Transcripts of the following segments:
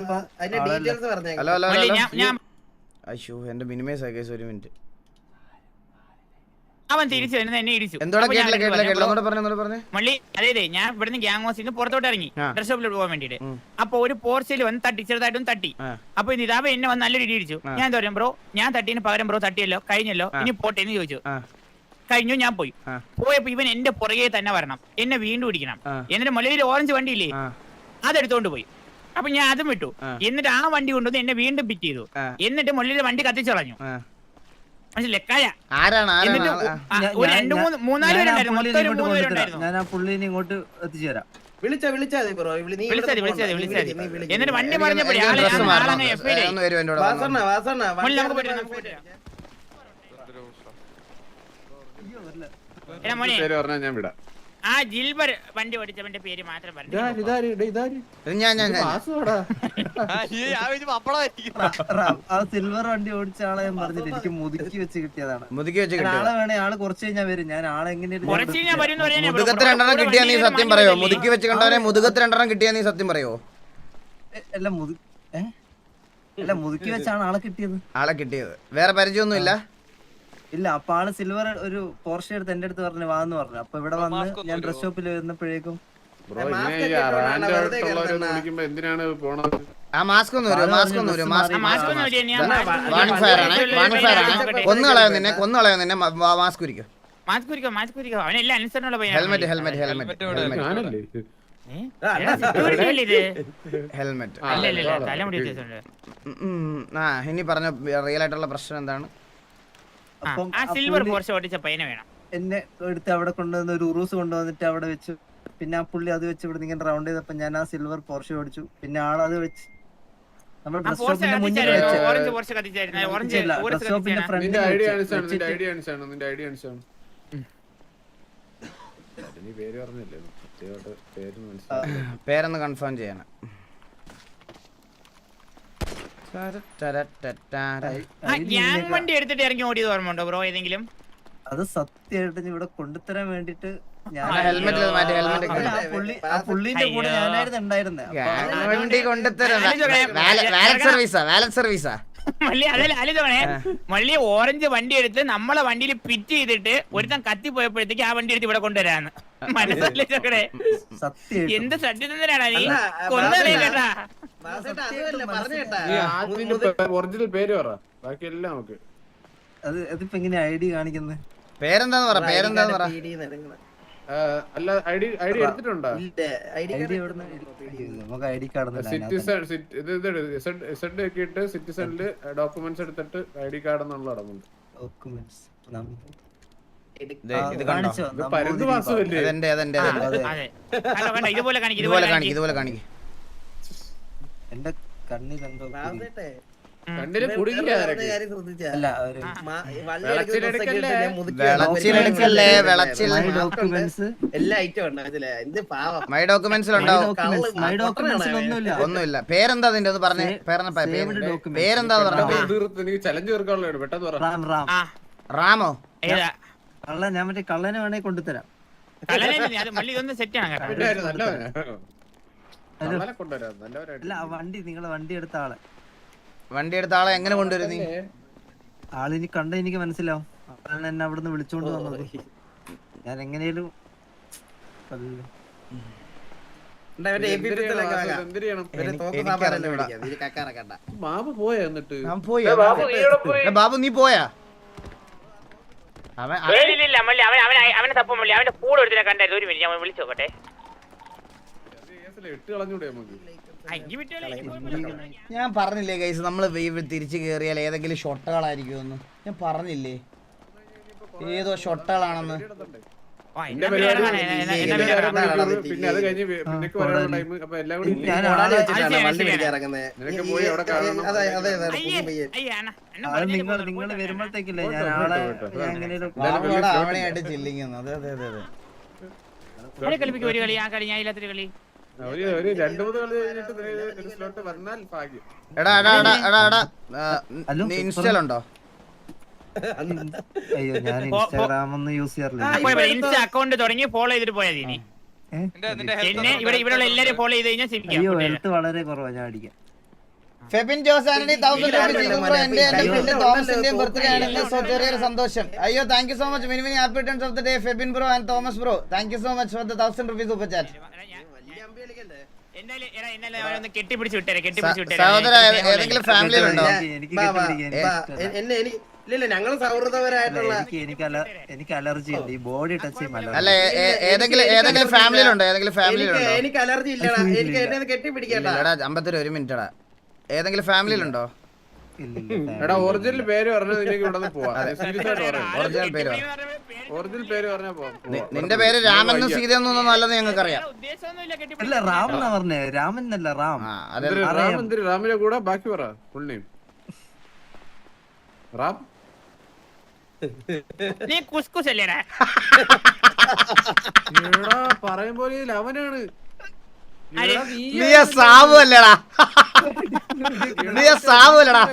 Hello hello hello അയ്യോ എന്റെ minimise ആയി കേസ്. ഒരു മിനിറ്റ്. അവൻ തിരിച്ചു വരുന്നത് എന്നെ ഇടിച്ചു. മള്ളി അതെ ഞാൻ ഇവിടുന്ന് ഗ്യാങ് ഹൗസിൽ പുറത്തോട്ട് ഇറങ്ങി ഡ്രസ് ഷോപ്പിലോട്ട് പോകാൻ വേണ്ടിട്ട്. അപ്പൊ ഒരു പോർച്ചിൽ വന്ന് തട്ടി, ചെറുതായിട്ടും തട്ടി. അപ്പൊ നിതാബ് എന്നെ വന്ന് നല്ലൊരു ഇടി ഇടിച്ചു. ഞാൻ എന്താ പറയാം, ബ്രോ ഞാൻ തട്ടിന് പകരം ബ്രോ തട്ടിയല്ലോ, കഴിഞ്ഞല്ലോ, ഇനി പോട്ടെ എന്ന് ചോദിച്ചു. കഴിഞ്ഞു, ഞാൻ പോയി. പോയപ്പോ ഇവൻ എന്റെ പുറകെ തന്നെ വരണം, എന്നെ വീണ്ടും ഇടിക്കണം. എന്നിട്ട് മള്ളിയിൽ ഓറഞ്ച് വണ്ടിയില്ലേ അതെടുത്തോണ്ട് പോയി. അപ്പൊ ഞാൻ അതും വിട്ടു. എന്നിട്ട് ആ വണ്ടി കൊണ്ടുവന്ന് എന്നെ വീണ്ടും പിറ്റ് ചെയ്തു. എന്നിട്ട് മള്ളിയിലെ വണ്ടി കത്തിച്ചു കളഞ്ഞു. ഞാൻ ആ പുള്ളിനെ ഇങ്ങോട്ട് എത്തിച്ചു തരാം. എന്നിട്ട് വണ്ടി പറഞ്ഞപ്പോഴേ ഞാൻ വിടാം. ആ ജിൽബർ വണ്ടി ഓടിച്ചവന്റെ പേര് മാത്രം പറഞ്ഞു. ആ സിൽവർ വണ്ടി ഓടിച്ച ആളെ ഞാൻ പറഞ്ഞില്ല, എനിക്ക് മുതുക്കി വെച്ച് കിട്ടിയതാണ്. ആളെ വേണേ ആള് കുറച്ച് കഴിഞ്ഞാൽ വരും. ഞാൻ ആളെ മുതുകത്ത് രണ്ടെണ്ണം കിട്ടിയാ നീ സത്യം പറയോ? മുതുക്കി വെച്ച് കണ്ടവനെ മുതുകത്ത് രണ്ടെണ്ണം കിട്ടിയാ നീ സത്യം പറയോ? അല്ല മുതുക്കി വെച്ചാണ് ആളെ കിട്ടിയത്. വേറെ പരിചയമൊന്നും ഇല്ല. ഇല്ല. അപ്പൊ ആള് സിൽവർ ഒരു പോർഷെ എടുത്ത് എന്റെ അടുത്ത് പറഞ്ഞു വാന്ന് പറഞ്ഞു. അപ്പൊ ഇവിടെ വന്ന് ഞാൻ ഡ്രസ് ഷോപ്പിൽ വരുന്നപ്പോഴേക്കും ആ മാസ്ക് ഒന്ന് വരും. കൊന്നു കളയോ നിന്നെ. മാസ്ക് ഉരിക്കും. ഹെൽമെറ്റ് ഇനി പറഞ്ഞ റിയൽ ആയിട്ടുള്ള പ്രശ്നം എന്താണ്? സിൽവർ പോർഷെ ഓടിച്ച പയ്യനെ വേണം. എന്നെ എടുത്ത് അവിടെ കൊണ്ടുവന്ന് ഒരു ഉറൂസ് കൊണ്ടുവന്നിട്ട് അവിടെ വെച്ചു. പിന്നെ ആ പുള്ളി അത് വെച്ച് ഇവിടെ ഇങ്ങനെ റൗണ്ട് ചെയ്തപ്പോ ഞാൻ ആ സിൽവർ പോർഷെ ഓടിച്ചു. പിന്നെ ആളത് വെച്ച് നമ്മൾ ഡ്രസ് ഷോപ്പിന്റെ മുന്നിൽ പേരൊന്ന് കൺഫേം ചെയ്യണം. വണ്ടി എടുത്തിട്ട് ഇറങ്ങി ഓടിയത് ഓർമ്മയുണ്ടോ ബ്രോ ഏതെങ്കിലും? അത് സത്യമായിട്ട് ഇവിടെ കൊണ്ടുതരാൻ വേണ്ടിട്ട് പുള്ളിന്റെ കൂടെ ഞാനായിരുന്നു ഉണ്ടായിരുന്നത്. മള്ളി ഓറഞ്ച് വണ്ടി എടുത്ത് നമ്മളെ വണ്ടിയിൽ പിറ്റ് ചെയ്തിട്ട് ഒരുത്തൻ കത്തി പോയപ്പോഴത്തേക്ക് ആ വണ്ടി എടുത്ത് ഇവിടെ കൊണ്ടുവരാന്ന്. മനസ്സിലെ എന്ത് സത്യത്തിനാണ് നീ കൊന്നറിയ കേട്ടാ. ഒറിജിനൽ പേര് പറ, ബാക്കി എല്ലാം നമുക്ക്. അതിപ്പോ എങ്ങനെ ഐ ഡി കാണിക്കുന്നത്? പേരെന്താന്ന് പറ. അല്ല ഐഡി എടുത്തിട്ടുണ്ടോ? നമുക്ക് ഐ ഡി കാർഡ് സിറ്റിസണില് ഡോക്യുമെന്റ്സ് എടുത്തിട്ട് ഐ ഡി കാർഡ് എന്നുള്ള അടങ്ങുന്നുണ്ട്. ഇതുപോലെ കാണിക്കും. എന്റെ കണ്ണിൽ എന്തോ ഒന്നുമില്ല. പേരെന്താ നിന്റെ ഒന്ന് പറഞ്ഞേ. പേരെന്താ റാമോ? കള്ള ഞാൻ മറ്റേ കള്ളനെ വേണേ കൊണ്ടുതരാം. അല്ല വണ്ടി നിങ്ങളെ വണ്ടി എടുത്ത ആളെ എങ്ങനെ കൊണ്ടുവരും നീ? ആളിനി കണ്ട എനിക്ക് മനസ്സിലാവും. അതാണ് എന്നെ അവിടുന്ന് വിളിച്ചോണ്ട് വന്നത്. ഞാൻ എങ്ങനെയും ബാബു നീ പോയാ? അവനെ തപ്പം അവന്റെ കൂടെ എടുത്തിനെ കണ്ടായിരുന്നു. ഒരു മിനിറ്റ് ഞാൻ വിളിച്ചോട്ടെ. ഞാൻ പറഞ്ഞില്ലേ ഗൈസ്, നമ്മള് തിരിച്ചു കേറിയാൽ ഏതെങ്കിലും ഷൊട്ടകളായിരിക്കുമെന്ന് ഞാൻ പറഞ്ഞില്ലേ. ഏതോ ഷൊട്ടകളാണെന്ന്. പിന്നെ അത് കഴിഞ്ഞ് ടൈം അപ്പൊ എല്ലാം കൂടി നിങ്ങൾ വരുമ്പോഴത്തേക്കില്ലേ ഞാൻ ആളെ അവനെയായിട്ട് ചില്ലിങ്ങുന്നു. അതെ അതെ അതെ അതെ. കളിപ്പിക്കും ഒരു കളി, ആ കളി ഞാൻ ഇല്ലാത്തൊരു കളി. ഒരു 2-3 കളി കഴിഞ്ഞിട്ട് സ്ലോട്ട് വന്നാൽ ഭാഗ്യം. നീ ഇൻസ്റ്റാളുണ്ടോ? അയ്യോ ഞാൻ ഇൻസ്റ്റാഗ്രാം ഒന്നും യൂസ് ചെയ്യാറില്ല. ഇൻസ്റ്റ അക്കൗണ്ട് തുടങ്ങി ഫോളോ ചെയ്തിട്ട് പോയാൽ മതി. എന്നെ ഇവിടെ എല്ലാരും ഫോളോ ചെയ്ത് കഴിഞ്ഞാൽ അയ്യോ എടുത്ത് വളരെ കുറവാ ഞാൻ അടിക്കാം. Febin Jose Antony 1000 rupees bro. എന്റെ ഫ്രണ്ട് തോമസിന്റെയും ബർത്ത്ഡേ ആണെന്ന് സോ ചെറിയൊരു സന്തോഷം. അയ്യോ thank you so much. Many many happy returns of the day Febin bro and Thomas bro. Thank you so much for the 1000 rupees super chat. സഹോദര ഏതെങ്കിലും ഫാമിലിയിലുണ്ടോ? ഇല്ല ഞങ്ങൾ സൗഹൃദപരമായിട്ടുള്ള എനിക്ക് അലർജി ഉണ്ട് ഈ ബോഡി ടച്ച് ചെയ്യുമ്പോൾ. അല്ല ഏതെങ്കിലും ഫാമിലിയിലുണ്ടോ? എനിക്ക് അലർജി ഇല്ലടാ. എനിക്ക് എന്നെ കെട്ടിപ്പിടിക്കട്ടാ. 50 ഒരു മിനിറ്റടാ. ഏതെങ്കിലും ഫാമിലിയിലുണ്ടോ? എടാ ഒറിജിനൽ പേര് പറഞ്ഞാൽ നിനക്ക് ഇവിടെ നിന്ന് പോവാം. സീരിയസ് ആയിട്ട് പറയാം. ഒറിജിനൽ പേര് ഒറിജിനൽ പേര് പറഞ്ഞാൽ പോവാം. നിന്റെ പേര് രാമെന്നും സീതയൊന്നും നല്ലത് ഞങ്ങൾക്കറിയാം. അല്ല റാം എന്നാ പറഞ്ഞേ, രാമൻ എന്നല്ല റാം. റാമിന്റെ കൂടെ ബാക്കി പറ ഫുൾ നെയിം. റാം നീ കുസ്കുസ് അല്ലേടാ? പറയും പോലെ അവനാണ്. നീ സാവു അല്ലടാ. നീ സാവു അല്ലടാ.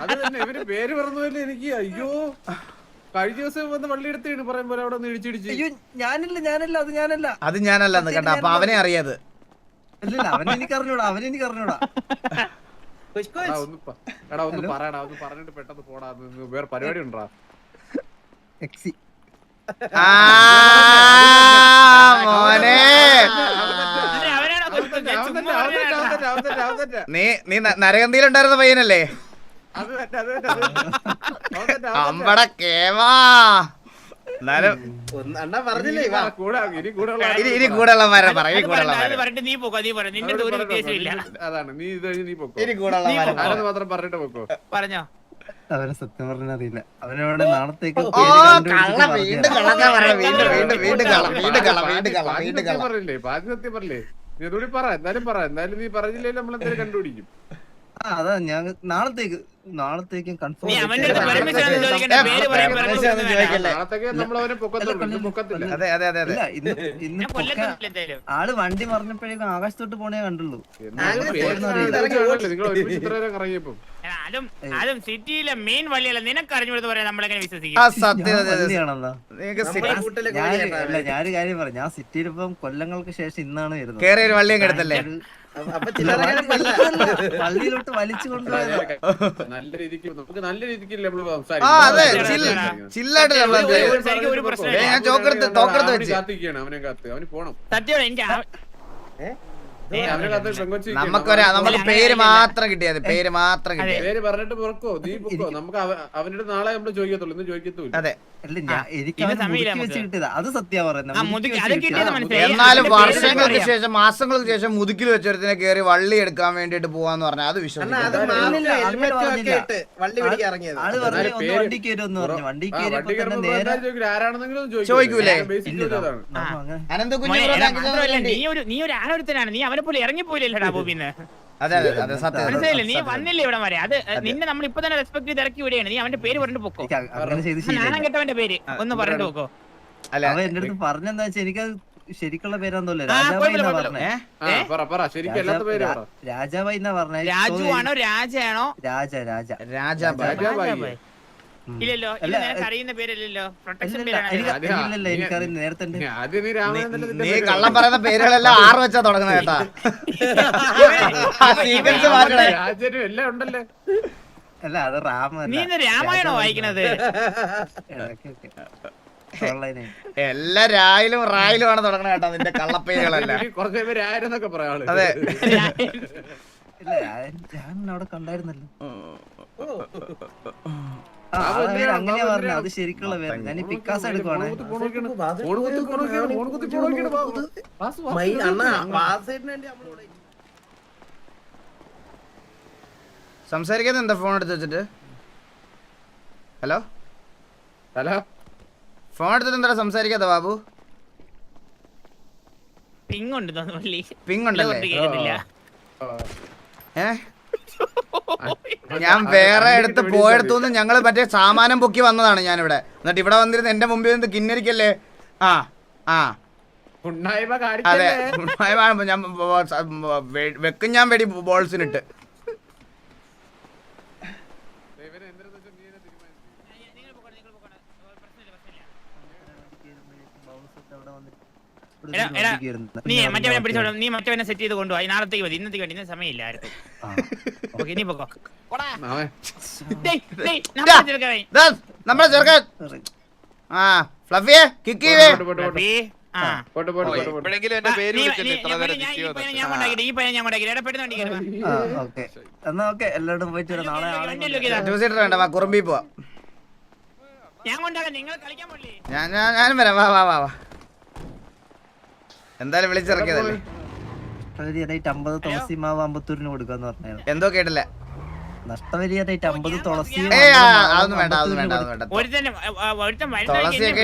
അത് തന്നെ ഇവര് പേര് പറഞ്ഞല്ലേ എനിക്ക്. അയ്യോ കഴിഞ്ഞ ദിവസം വന്ന് വള്ളി എടുത്താണ് പറയും പോലെ അവിടെ നിന്ന് ഇടിച്ചിടിച്ച്. അയ്യോ ഞാനില്ല അത് ഞാനല്ല കേട്ടോ. അപ്പൊ അവനെ അറിയാത്. അല്ല അവനെനിക്ക് അറിഞ്ഞൂടാ. എടാ ഒന്ന് പറയടാ. ഒന്ന് പറഞ്ഞിട്ട് പെട്ടെന്ന് പോടാ. വേറെ പരിപാടി ഉണ്ടോ? മോനെ നീ നരകന്തിയിലുണ്ടായിരുന്ന പയ്യനല്ലേ? അമ്പട കേമാ. അണ്ണാ പറഞ്ഞില്ലേ ഇനി കൂടെയുള്ളമാരെ പറയും. നീ പോക്കോ, നീ പറ. നിന്റെ ഒരു ഉദ്ദേശമില്ല. അതാണ് നീ ഇത് കഴിഞ്ഞ് നീ പൊക്കോ. ഇനി കൂടെയുള്ളമാരെ മാത്രം പറഞ്ഞിട്ട് പൊക്കോ. പറഞ്ഞോ. അവനെ സത്യം പറഞ്ഞ അറിയില്ല. അവനോട് നാളത്തേക്ക് പറഞ്ഞില്ലേ ബാക്കി സത്യം പറഞ്ഞില്ലേ? നീ അതുകൂടി പറ. എന്തായാലും പറ. എന്തായാലും നീ പറഞ്ഞില്ലേ നമ്മൾ എന്തായാലും കണ്ടുപിടിക്കും. അതാ ഞാൻ നാളത്തേക്കും കൺഫേം. നാളത്തേക്ക് നമ്മളവനെ പൊക്കത്തില്ല. ഇന്ന് ആള് വണ്ടി പറഞ്ഞപ്പോഴേക്കും ആകാശത്തോട്ട് പോണേ കണ്ടുള്ളൂ. നിങ്ങൾ ഒരുമിച്ച് ഇത്ര നേരം ഇറങ്ങിയപ്പോ അതും സിറ്റിയിലെ മെയിൻ വഴിയല്ല. നിനക്ക് അറിഞ്ഞുകൊടുത്ത് പറയാൻ നമ്മളെങ്ങനെ വിശ്വസിക്കും? ഞാനൊരു കാര്യം പറയാം. ഞാൻ സിറ്റിയിലിപ്പം കൊല്ലങ്ങൾക്ക് ശേഷം ഇന്നാണ് വരുന്നത്. കേറിയ ഒരു വള്ളിയൊക്കെ എടുത്തല്ലേ? പള്ളിയിലോട്ട് വലിച്ചു കൊണ്ടുപോയത്. നല്ല രീതിക്ക് നമുക്ക് നല്ല രീതിക്ക് നമ്മള് കാത്തിരിക്കുകയാണ്. അവനെ കാത്ത് അവന് പോണം. സത്യം എനിക്ക് നമുക്ക് പേര് മാത്രം കിട്ടിയത്. പേര് മാത്രം കിട്ടിയത്. പേര് പറഞ്ഞിട്ട് പൊറക്കോ. നീ പൊക്കോ. നമുക്ക് അവനോട് നാളെ നമ്മള് ചോദിക്കത്തുള്ളൂ. ഇന്ന് ചോദിക്കത്തുള്ളൂ. അതെ അത് സത്യം പറയുന്നത്. എന്നാലും വർഷങ്ങൾക്ക് ശേഷം മാസങ്ങൾക്ക് ശേഷം മുതുക്കിൽ വെച്ചൊരുത്തിനെ കയറി വള്ളി എടുക്കാൻ വേണ്ടിട്ട് പോവാന്ന് പറഞ്ഞാൽ അത് വിശ്വസിക്കും. ചോദിക്കൂലേ? നീ ഒരു ആനൊരുത്തനാണ്. നീ അവനെ പോലെ ഇറങ്ങിപ്പോയില്ലടാ ഭൂമിന്ന്. അതെ അതെ അതെ സത്യം. മനസ്സിലായില്ലേ? നീ വന്നില്ലേ ഇവിടെ വരെ? അത് നിന്നെ നമ്മൾ ഇപ്പൊ തന്നെ റെസ്പെക്ട് ചെയ്ത് ഇറക്കി വിടുകയാണ്. നീ അവന്റെ പേര് പറഞ്ഞിട്ട് പൊക്കോ. നാണം കെട്ടവന്റെ പേര് ഒന്ന് പറഞ്ഞിട്ട് പൊക്കോ. അല്ല അവൻ എന്റെ അടുത്ത് പറഞ്ഞെന്താ വെച്ചാൽ എനിക്കത് ശരിക്കുള്ള പേരാന്ന് തോന്നില്ല. രാജാവായി എന്നാ പറഞ്ഞേ. രാജാവായി എന്നാ പറഞ്ഞേ. രാജു ആണോ രാജയാണോ? രാജാബായ്. ഇല്ലല്ലോ നിനക്ക് അറിയുന്ന പേരല്ലല്ലോ. പ്രൊട്ടക്ഷൻ പേരാണ്. എനിക്കറിയുന്ന നേരത്തെ നീ കള്ളം പറയുന്ന പേരുകളെല്ലാം 6 വെച്ചാ തുടങ്ങുന്നത് കേട്ടാ. എല്ലാം ഉണ്ടല്ലേ? അല്ല അത് രാമ. നീ രാമായണോ വായിക്കണത്? എല്ലാ രായിലും റായിലും ആണ് തുടങ്ങണ കേട്ടോ നിന്റെ കള്ളപ്പേരുകളല്ല. കുറച്ച് പേര് ആരെന്നൊക്കെ പറയാം. അതെ ഞാൻ അവിടെ കണ്ടായിരുന്നല്ലോ. അങ്ങനെയാ പറഞ്ഞ അത് ശരിക്കുള്ള പേര്. ഞാൻ ഈ പിക്കാസ് എടുക്കുവാണ്. സംസാരിക്കുന്നത് എന്താ ഫോൺ എടുത്ത് വെച്ചിട്ട്? ഹലോ ഫോൺ എടുത്തിട്ട് എന്താ സംസാരിക്കാത്ത ബാബു? പിങ് ഉണ്ട്. പിങ് ഉണ്ടല്ലേ? ഞാൻ വേറെ എടുത്ത് പോയെടുത്തുനിന്ന് ഞങ്ങള് മറ്റേ സാമാനം പൊക്കി വന്നതാണ് ഞാനിവിടെ. എന്നിട്ട് ഇവിടെ വന്നിരുന്ന് എന്റെ മുമ്പിൽ നിന്ന് കിന്നരിക്കല്ലേ? അതെ ഞാൻ വെക്കും. ഞാൻ വെടി ബോൾസിനിട്ട് നീ മറ്റവനെ പിടിച്ചോളൂ, നീ മറ്റവനെ സെറ്റ് ചെയ്ത് കൊണ്ടുപോയി. നാളത്തേക്ക് മതി, ഇന്നത്തേക്ക് വേണ്ടി. ഇന്ന് സമയമില്ലായിരുന്നു. ഓക്കെ, നീ പൊക്കോ. നമ്മളെ ചെറുക്കൻ ആ ഫ്ലഫിയെ കിക്ക് ചെയ്യേ. ഇപ്പോഴെങ്കിലും എന്റെ പേര് വിളിച്ചല്ലോ ഇത്ര നേരം തിരിച്ചു വന്നിട്ട്. ഞാൻ കൊണ്ടാക്കി, ഈ പയ്യൻ ഞാൻ കൊണ്ടാക്കി. പെട്ടെന്ന് വണ്ടി കയറുക. ഓക്കെ എന്നാ ഓക്കെ എല്ലാവരും പോയിട്ട് വരാം. നാളെ ടൂ സീറ്റർ വേണ്ട, വാ കുറുമ്പി പോവാ. ഞാൻ കൊണ്ടാക്കാം, നിങ്ങൾ കളിക്കാൻ പോലേ. ഞാനും വരാം, വാ വാ വാ വാ. എന്തായാലും വിളിച്ചിറക്കിയതല്ലേ. 50 തുളസി മാവ് അമ്പത്തൂരിന് കൊടുക്കാന്ന് പറഞ്ഞായിരുന്നു. എന്തോ കേട്ടില്ല. നഷ്ടപരിഹാരമായിട്ട് 50 തുളസി അതൊന്നും വേണ്ട, അതൊന്നും വേണ്ട, അതൊന്നും വേണ്ട. തുളസിയൊക്കെ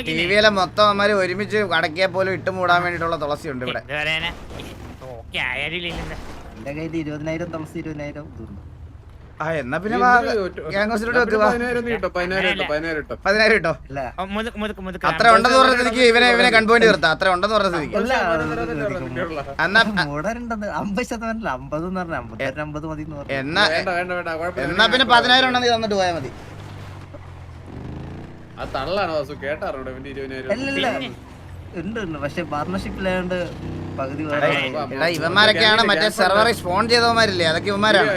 ടിവിയിലെ മൊത്തം അമ്മമാര് ഒരുമിച്ച് അടക്കിയാൽ പോലും ഇട്ട് മൂടാൻ വേണ്ടിട്ടുള്ള തുളസി ഉണ്ട് ഇവിടെ. എന്റെ കയ്യിൽ 20,000 തുളസി 20,000 ഇതുണ്ട്. ആ എന്നാ പിന്നെ ഗ്യാങ്സിലോട്ട് വെക്കുക. 10,000 കിട്ടോ? അല്ല അത്ര ഉണ്ടെന്ന് പറഞ്ഞ സ്ഥിതിക്ക് ഇവനെ കൺപോയിന്റ് നിർത്താം. അത്ര ഉണ്ടെന്ന് പറഞ്ഞ സ്ഥിതിക്ക് എന്നാ മൂടരുണ്ടെന്ന് 50% 50 എന്ന് പറഞ്ഞ 50 മതി എന്ന് പറഞ്ഞു. എന്നാ പിന്നെ 10,000 ഉണ്ടെന്ന് തന്നിട്ട് പോയാൽ മതി. അല്ലല്ല ഉണ്ട് പക്ഷെ പാർട്ണർഷിപ്പിലായോണ്ട് പകുതി എടാ ഇവന്മാരൊക്കെയാണ് മറ്റേ സെർവറിൽ സ്പോൺ ചെയ്തവന്മാരില്ലേ, അതൊക്കെ ഇവന്മാരാണ്.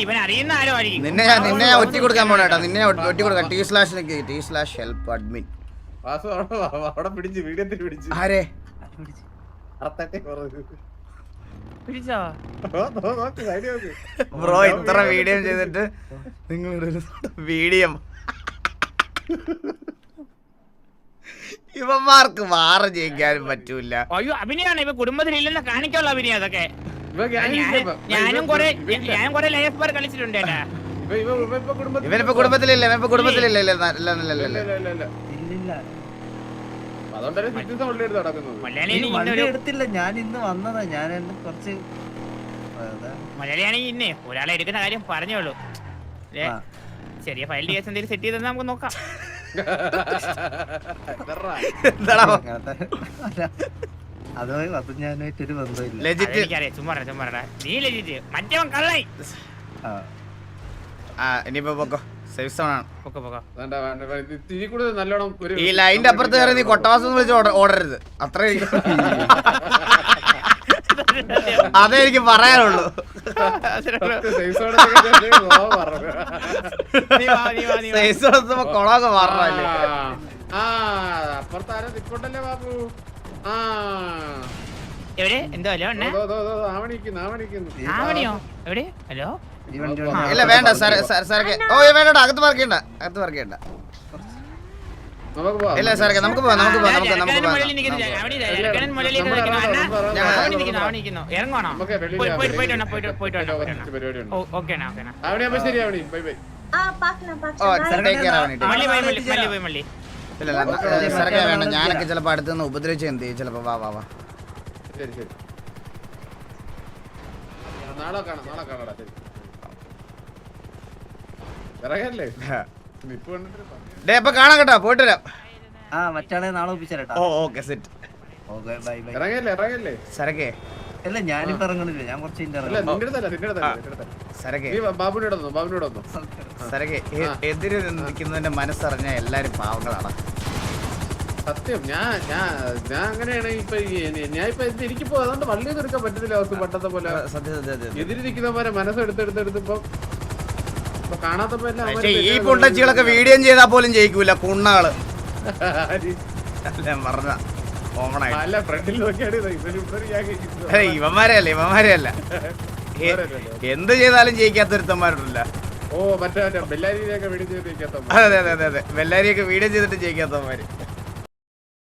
ഇവൻ അറിയുന്ന ആരോ ആയിരിക്കും. നിന്നെ ഞാൻ ഒറ്റ കൊടുക്കാൻ പോണ കേട്ടോ, നിന്നെ ഒറ്റ കൊടുക്കാം. t/help/admin ആരെ പിടിച്ചോ? ബ്രോ ഇത്ര വീഡിയോ ചെയ്തിട്ട് നിങ്ങളുടെ വീഡിയോ ഇവന്മാർക്ക് വാറ ജയിക്കാനും പറ്റൂല. അയ്യോ അഭിനയാണ്, ഇവ കുടുംബത്തിലില്ലെന്ന് കാണിക്കാനുള്ള അഭിനയം അതൊക്കെ. ഞാനും കൊറേ ലൈഫ് ബാർ കളിച്ചിട്ടുണ്ട് ഏട്ടാ. ഇവനിപ്പോ കുടുംബത്തിലില്ല, ഇല്ലില്ല മലയാളി വണ്ടി എടുത്തില്ല. ഞാൻ ഇന്ന് വന്നതാ. ഞാൻ കുറച്ച് മലയാളിയാണെങ്കിൽ ഇന്നേ ഒരാളെ എടുക്കുന്ന കാര്യം പറഞ്ഞോളൂ. ചെറിയ ഫയൽ കേസ് എന്തെങ്കിലും സെറ്റ് ചെയ്തെന്ന് നമുക്ക് നോക്കാം. അതുമായി അത് ഞാനായിട്ടൊരു ബന്ധമില്ല. എനിക്കറിയാം, ചുമ്മാ നീ ലെജിറ്റ്, മറ്റവൻ കള്ളായി. ഇനിയിപ്പോ പൊക്കോ, സേഫ് സോൺ ആണ്. പൊക്കോ ഈ ലൈനിന്റെ അപ്പുറത്ത് കയറി നീ കൊട്ടവാസം വിളിച്ച് ഓടരുത്. അത്ര അതേ എനിക്ക് പറയാനുള്ളൂ. സേഫ് സോൺ കൊളമൊക്കെ മാറണല്ലേ. എവിടെ എന്തോ ഹലോ ആവണിയോ എവിടെ ഹലോ? ഇല്ല വേണ്ട സാറേ. ഓ വേണ്ട, അകത്ത് പാർക്കേണ്ട, അകത്ത് പാർക്കേണ്ട. ഇല്ല സാറേ നമുക്ക് പോവാം. സാറേ വേണ്ട, ഞാനൊക്കെ ചിലപ്പോ അടുത്തുനിന്ന് ഉപദ്രവിച്ച് എന്ത് ചെയ്യും ചിലപ്പോ. വാ വാ വാ. നാളെ കാണാം. അപ്പൊ കാണാം കേട്ടോ, പോയിട്ട് വരാം. മറ്റാളെ നാളെ ഒപ്പിച്ചേരട്ടാ. Okay set. Okay bye bye. ഇറങ്ങല്ലേ സരക്കേ അല്ല ഞാനിപ്പോ ഇറങ്ങണില്ല, ഞാൻ കുറച്ച് സരക്കേ എതിര് നിൽക്കുന്നതിന്റെ മനസ്സറിഞ്ഞ എല്ലാരും പാവങ്ങളാണ്. സത്യം ഞാൻ അങ്ങനെയാണ്. ഞാൻ എനിക്കിപ്പോ അതുകൊണ്ട് വള്ളിയൊന്നും എടുക്കാൻ പറ്റുന്നില്ല. അവർക്ക് പണ്ടത്തെ പോലെ എതിരിക്കുന്നവരെ മനസ്സെടുത്തെടുത്തിപ്പോ കാണാത്തപ്പോ ഈ പുണ്ടച്ചികളൊക്കെ വീഡിയോ ചെയ്താൽ പോലും ജയിക്കൂല കുണ്ണാള്. പറഞ്ഞ അല്ല ഫ്രണ്ടിൽ നോക്കിയാണ് ഇവന്മാരെ അല്ല എന്ത് ചെയ്താലും ജയിക്കാത്തൊരുത്തന്മാരുണ്ടല്ല. ഓ മറ്റേ ബെല്ലാരിയൊക്കെ വീഡിയോ ചെയ്ത് ജയിക്കാത്ത. അതെ ബെല്ലാരിയൊക്കെ വീഡിയോ ചെയ്തിട്ട് ജയിക്കാത്തവന്മാര്.